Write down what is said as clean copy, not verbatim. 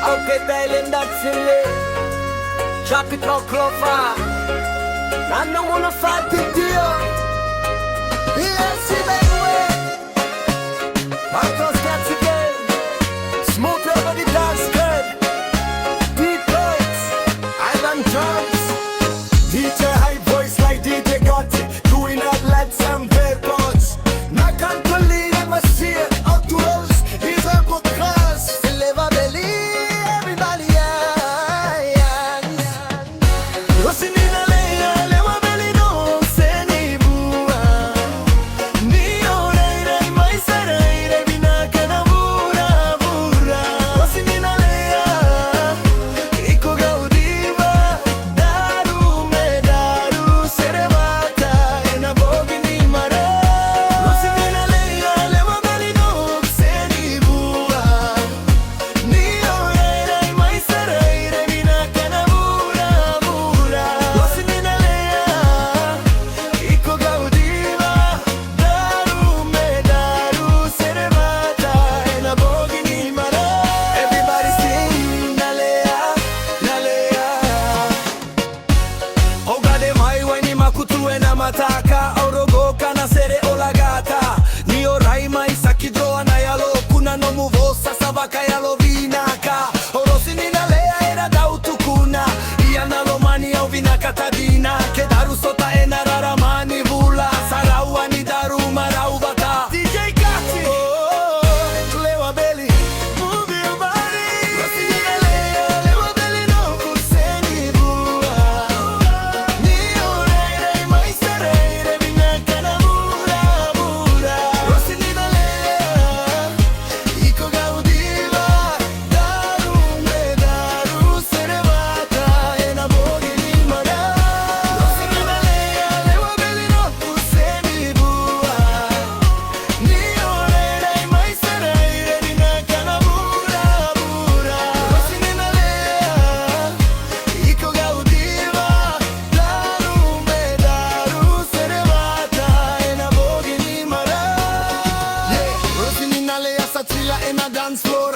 Aunque Thailand datsile Chapi troklofa Nano muna fatitio Yes, baby Marcos gets again Smooth over the dance girl Deep beats Ivan drums DJ high voice like DJ Gotti Doing out like some papers Na canto lì e massia Outdoors He's a good class Leva belli Everybody Rosinina leia Leva belli non se ne bua Ni ora irei mai sarei Revina che na bura bura Rosinina leia Iko gaudiva Daru me daru Serevata E na bogi ni mara Rosinina leia Leva belli non se ne bua Ni ora irei mai sarei Revina che na bura bura Rosinina leia Iko gaudiva Daru me daru Serevata E na bogi ni mara Everybody sing Nalea, Nalea Ogade mai waini makutue na mataka Orogo kana sere olagata Ni orai mai saki droa na yalo Kuna no muvosa sabaka yalo vinaka Orosini nalea era da utukuna Ia na lomani au vinaka tadina Ke daru sota e na raramani vula Saraua ni daru marau bata DJ Kati Lewa belly Move your body Rosini nalea Lewa belly no kuseni bua Ni orei mai sarei Revina kana bura bura Rosini nalea Iko gaudiva Daru me daru Serevata E na bogi ni mara Rosini nalea Lewa belli no kuseni bua Ni orei mai sarei Revina kana bura bura Rosini nalea Iko gaudiva Daru me daru Serevata E na bogi ni mara Rosini nalea satrila e na dance floor